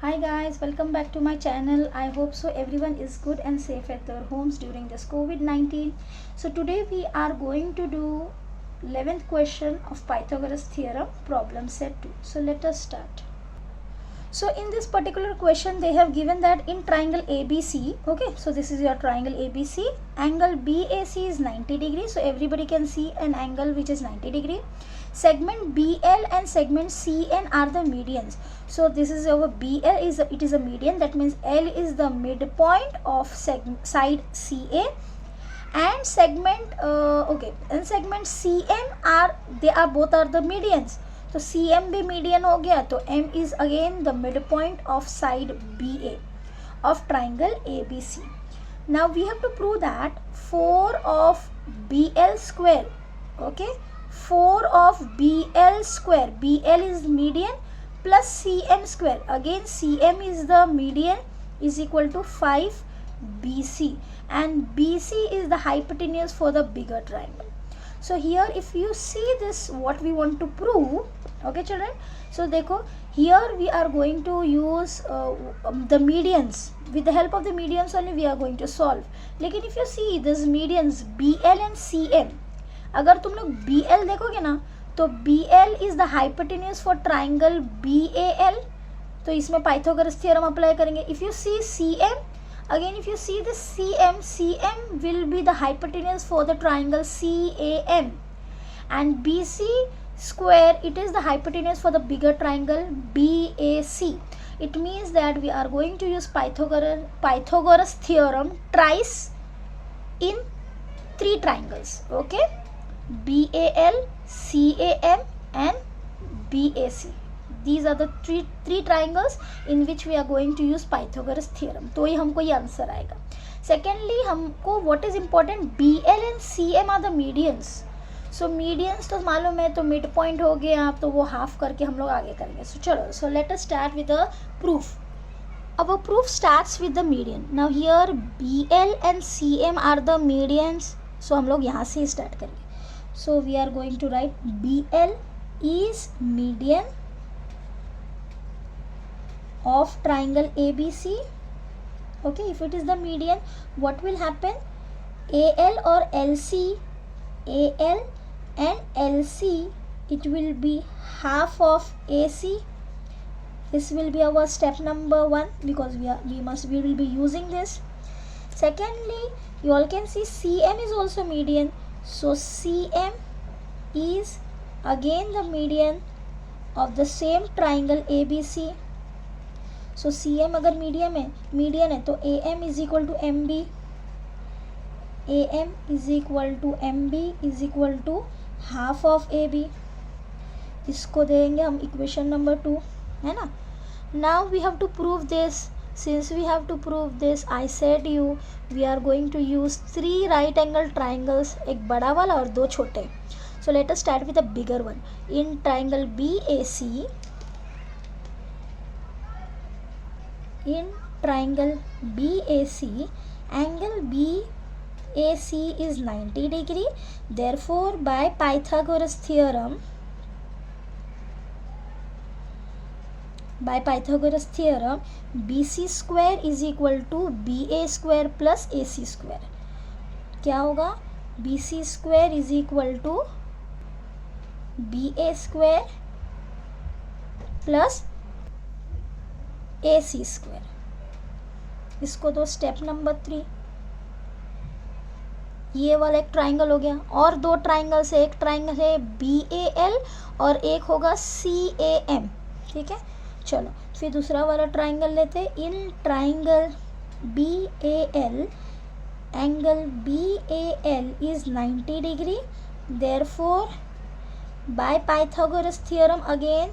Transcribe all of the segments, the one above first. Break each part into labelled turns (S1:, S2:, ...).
S1: Hi guys, welcome back to my channel. I hope so everyone is good and safe at their homes during this COVID-19. So today we are going to do 11th question of Pythagoras theorem problem set 2. So let us start. So in this particular question they have given that in triangle ABC, okay, so this is your triangle ABC, angle BAC is 90 degrees. So everybody can see an angle which is 90 degree. Segment BL and segment CN are the medians. So this is our BL is a median, that means L is the midpoint of side CA, and segment and segment CM they are both are the medians. तो CM भी median हो गया, तो M is again the midpoint of side BA of triangle ABC. Now we have to prove that 4 of BL square, okay, 4 of BL square, BL is median, plus CM square, again CM is the median, is equal to 5 BC, and BC is the hypotenuse for the bigger triangle. So here if you see this, what we want to prove, okay children, so देखो here we are going to use the medians. With the help of the medians only we are going to solve. लेकिन if you see this medians BL and CM, अगर तुम लोग BL देखोगे ना, तो BL is the hypotenuse for triangle BAL, तो इसमें Pythagoras theorem apply करेंगे. If you see CM, again if you see this CM will be the hypotenuse for the triangle CAM, and BC square, it is the hypotenuse for the bigger triangle BAC. It means that we are going to use Pythagoras theorem twice in 3 triangles, okay, BAL, CAM and BAC. These are the three triangles in which we are going to use Pythagoras theorem. तो ही हमको ये answer आएगा. Secondly, हमको what is important, BL and CM are the medians. So medians तो मालूम है, तो mid point हो गया, तो वो हाफ करके हम लोग आगे करेंगे. So चलो, so let us start with the proof. Our proof starts with the median. Now here BL and CM are the medians. So हम लोग यहाँ से start करेंगे. So we are going to write BL is median of triangle ABC. Okay, if it is the median, what will happen? AL or LC, AL and LC, it will be half of AC. This will be our step number 1, because we will be using this. Secondly, you all can see CM is also median, so CM is again the median of the same triangle ABC. So CM अगर median है, तो AM is equal to MB, AM is equal to MB is equal to half of AB. इसको देंगे हम equation number 2, है ना. Now we have to prove this. Since we have to prove this, I said you we are going to use 3 right angle triangles, एक बड़ा वाला और 2 छोटे. So let us start with a bigger one. In triangle BAC, angle BAC is 90 degree. Therefore by Pythagoras theorem, BC square is equal to BA square plus AC square. क्या होगा? BC square is equal to BA square plus AC square. इसको तो step number 3. ये वाला एक triangle हो गया, और 2 ट्राइंगल से, एक ट्राइंगल है BAL और एक होगा CAM. ठीक है, चलो फिर दूसरा वाला ट्राइंगल लेते हैं. In triangle BAL, angle BAL is 90 degree. Therefore by Pythagoras theorem again,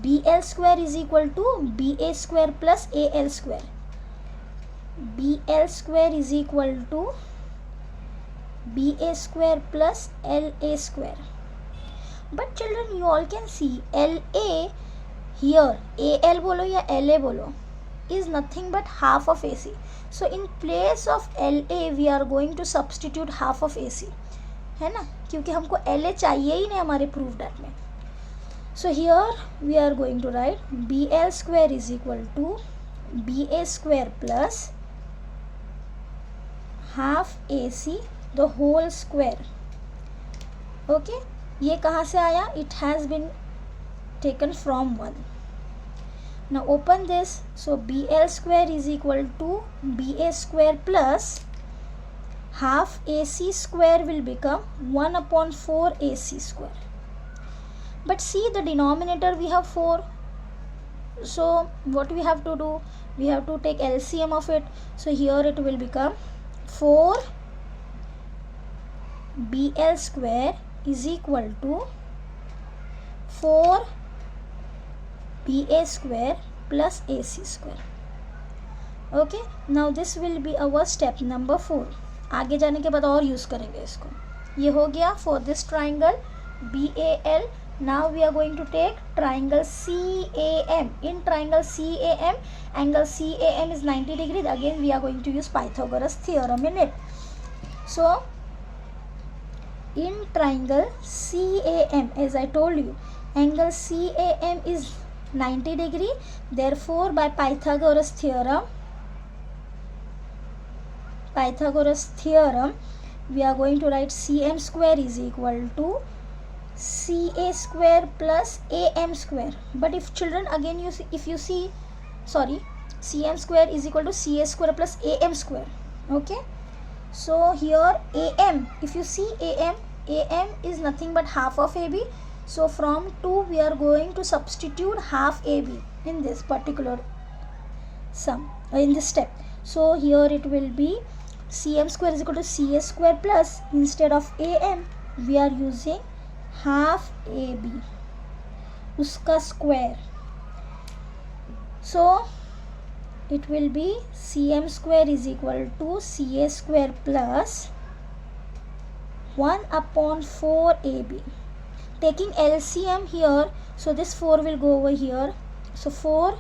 S1: BL square is equal to BA square plus AL square. BL square is equal to BA square plus LA square. But children, you all can see LA here, AL बोलो या LA बोलो, is nothing but half of AC. So in place of LA we are going to substitute half of AC, है ना, क्योंकि हमको LA चाहिए ही नहीं हमारे प्रूफ डेट में. So here we are going to write BL square is equal to BA square plus half AC the whole square. Okay, ये कहाँ से आया? It has been taken from 1. Now open this. So BL square is equal to BA square plus half AC square will become 1 upon 4 AC square. But see, the denominator we have 4. So what we have to do? We have to take LCM of it. So here it will become 4 BL square is equal to 4 BA square plus AC square. Okay, now this will be our step number 4. आगे जाने के बाद और use करेंगे इसको. ये हो गया for this triangle BAL. Now we are going to take triangle CAM. In triangle CAM, angle CAM is 90 degrees. Again we are going to use Pythagoras theorem in it. So in triangle CAM, as I told you, angle CAM is 90 degree. Therefore by Pythagoras theorem, we are going to write CM square is equal to CA square plus AM square. But if children, again CM square is equal to CA square plus AM square. Okay, so here AM, if you see AM is nothing but half of AB. So from 2 we are going to substitute half AB in this particular sum, in this step. So here it will be CM square is equal to CA square plus, instead of AM we are using half AB, uska square. So it will be CM square is equal to CA square plus 1 upon 4 AB. Taking LCM here, so this 4 will go over here. So 4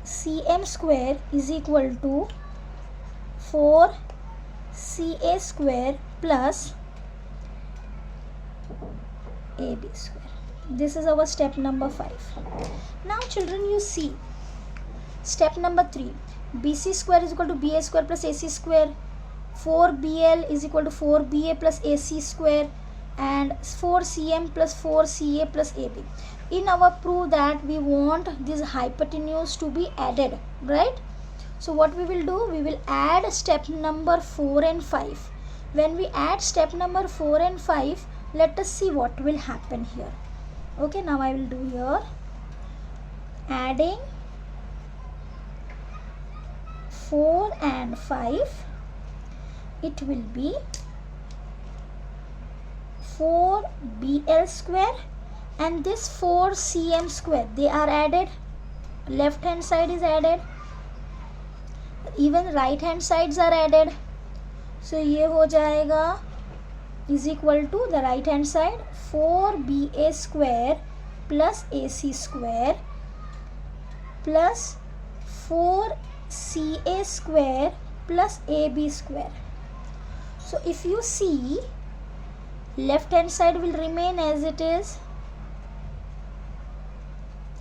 S1: CM square is equal to 4 CA square plus AB square. This is our step number 5. Now children, you see step number 3. BC square is equal to BA square plus AC square. 4BL is equal to 4BA plus AC square, and 4CM plus 4CA plus AB. In our proof that we want this hypotenuse to be added, right? So what we will do, we will add step number 4 and 5. When we add step number 4 and 5, let us see what will happen here. Okay, now I will do here adding 4 and 5. It will be 4BL square and this 4CM square, they are added. Left hand side is added, even right hand sides are added. So ये हो जाएगा is equal to the right hand side 4BA square plus AC square plus 4CA square plus AB square. So if you see, left hand side will remain as it is.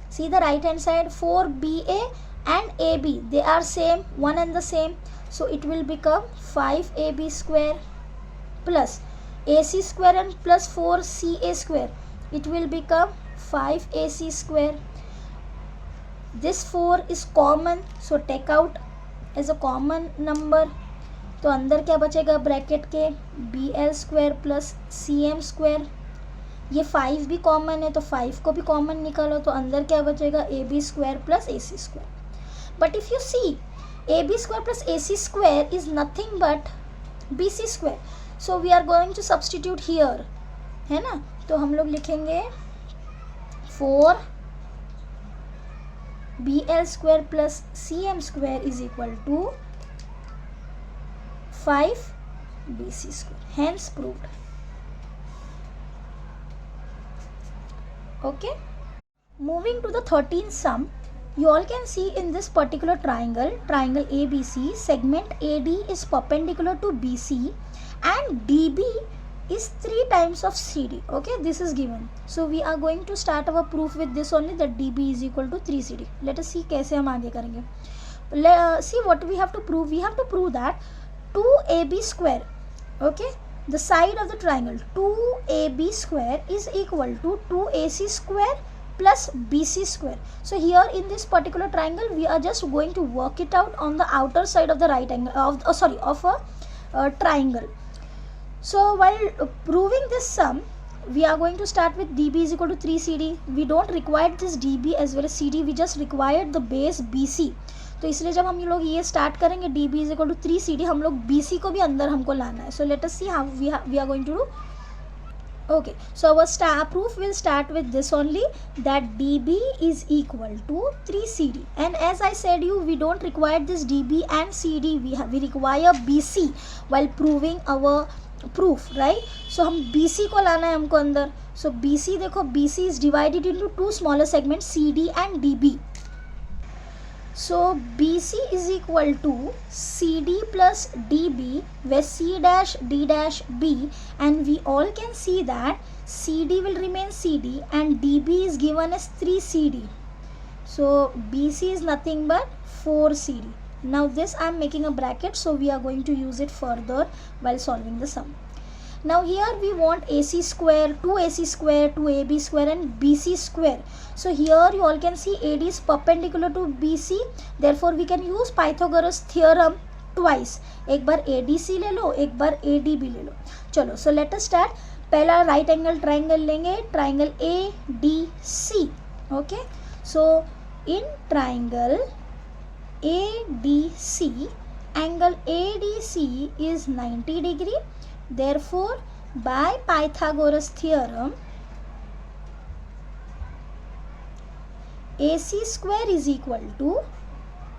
S1: See the right hand side, 4BA and AB, they are same, one and the same. So it will become 5AB square plus AC square and plus 4CA square. It will become 5AC square. This 4 is common, so take out as a common number. तो अंदर क्या बचेगा bracket के BL square plus CM square. ये 5 भी common है तो 5 को भी कॉमन निकालो तो अंदर क्या बचेगा AB square plus AC square. But if you see AB square plus AC square is nothing but BC square. So we are going to substitute here, है ना. तो हम लोग लिखेंगे 4BL square plus CM square is equal to 5BC square, hence proved. Okay, moving to the 13th sum, you all can see in this particular triangle ABC, segment AD is perpendicular to BC and DB is 3 times of CD. Okay, this is given. So we are going to start our proof with this only, that dB is equal to 3 CD. Let us see कैसे हम आगे करेंगे. See what we have to prove. We have to prove that 2AB square, okay, the side of the triangle 2AB square is equal to 2AC square plus BC square. So here in this particular triangle we are just going to work it out on the outer side of the right angle of a triangle. So while proving this sum, we are going to start with dB is equal to 3 CD. We don't require this dB as well as CD, we just required the base BC. तो इसलिए जब हम लोग ये start करेंगे dB is equal to 3 CD, हम लोग BC को भी अंदर हमको लाना है. So let us see how we are going to do. Okay, so our proof will start with this only, that dB is equal to 3 CD. And as I said you, we don't require this dB and CD, we require BC while proving our proof, right? So हम BC को लाना है हमको अंदर. So BC देखो, BC is divided into two smaller segments, CD and DB. So BC is equal to CD plus DB, where C dash D dash B, and we all can see that CD will remain CD and DB is given as 3 CD. So BC is nothing but 4 CD. Now this I am making a bracket, so we are going to use it further while solving the sum. Now here we want AC square, 2AC square, 2AB square and BC square. So here you all can see AD is perpendicular to BC. Therefore we can use Pythagoras theorem twice. एक बार ADC ले लो, एक बार AD भी ले लो. चलो, so let us start. पहला right angle triangle लेंगे, triangle ADC. Okay. So in triangle ADC, angle ADC is 90 degree. Therefore, by Pythagoras theorem, AC square is equal to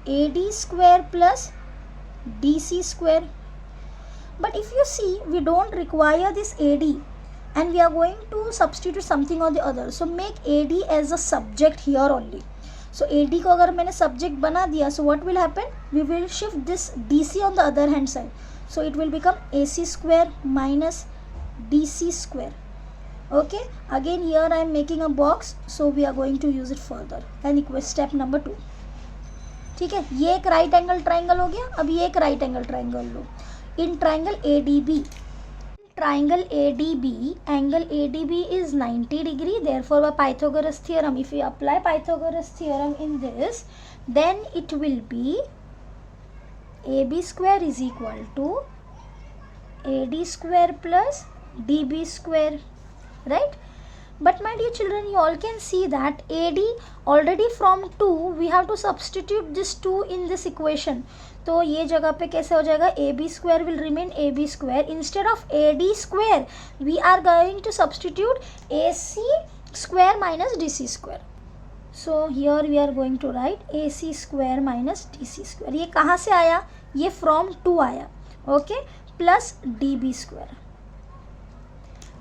S1: AD square plus DC square. But if you see, we don't require this AD and we are going to substitute something or the other. So make AD as a subject here only. So AD को अगर मैंने subject बना दिया, so what will happen? We will shift this DC on the other hand side. So it will become AC square minus DC square. Okay, again here I am making a box, so we are going to use it further. And step number 2. ठीक है, ये एक right angle triangle हो गया. अब ये एक right angle triangle low. In triangle ADB, angle ADB is 90 degree. Therefore by Pythagoras theorem, if we apply Pythagoras theorem in this, then it will be AB square is equal to AD square plus DB square, right? But my dear children, you all can see that AD already from 2 we have to substitute this 2 in this equation. तो ये जगह पे कैसे हो जाएगा? AB square will remain AB square. Instead of AD square, we are going to substitute AC square minus DC square. So here we are going to write AC square minus DC square. ये कहाँ से आया? ये from 2 आया. Okay, plus DB square.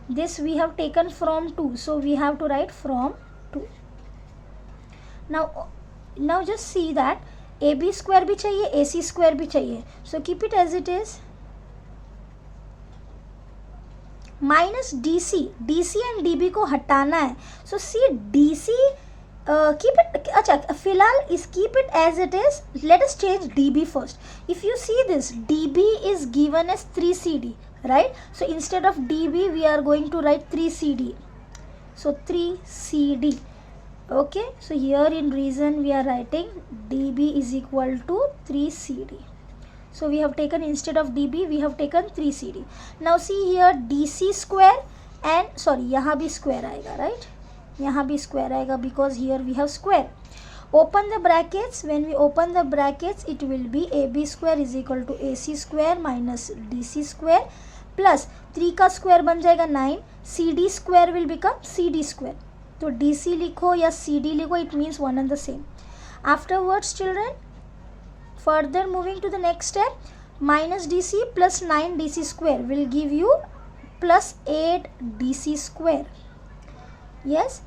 S1: This we have taken from 2, so we have to write from 2. Now just see that AB square भी चाहिए, AC square भी चाहिए. So keep it as it is. Minus DC and DB को हटाना है. So see DC, keep it, अच्छा फिलहाल is keep it as it is. Let us change DB first. If you see this, DB is given as 3 CD, right? So instead of DB we are going to write 3 CD. So 3 CD. Okay, so here in reason we are writing dB is equal to 3 CD. So we have taken, instead of dB we have taken 3 CD. Now see here DC square and sorry यहाँ भी square आएगा, right? यहाँ भी square आएगा because here we have square. Open the brackets. When we open the brackets, it will be AB square is equal to AC square minus DC square plus 3 का square बन जाएगा 9. CD square will become CD square. तो DC लिखो या CD लिखो, it means one and the same. Afterwards children, further moving to the next step, minus DC plus 9 DC square will give you plus 8 DC square. Yes,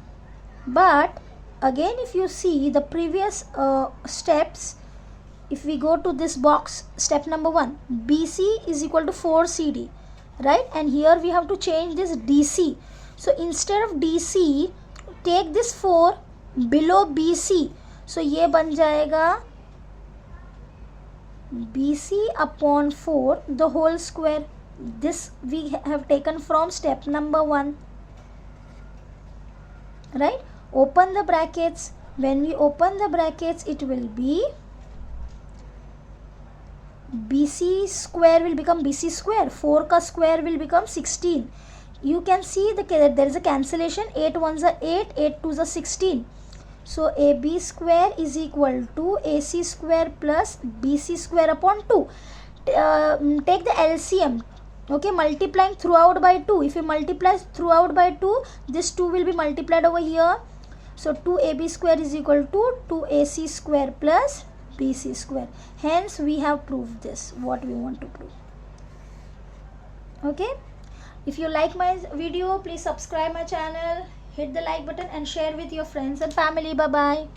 S1: but again if you see the previous steps, if we go to this box, step number 1, BC is equal to 4 CD, right? And here we have to change this DC. So instead of DC, take this 4 below BC. So ये बन जाएगा BC upon 4 the whole square. This we have taken from step number 1, right? Open the brackets. When we open the brackets, it will be BC square will become BC square. 4 ka square will become 16. You can see there is a cancellation. 8 ones are 8, 8 twos are 16. So AB square is equal to AC square plus BC square upon 2. Take the LCM. Okay, multiplying throughout by 2. If you multiply throughout by 2, this 2 will be multiplied over here. So 2AB square is equal to 2AC square plus BC square. Hence we have proved this, what we want to prove. Okay, if you like my video, please subscribe my channel, hit the like button and share with your friends and family. Bye bye.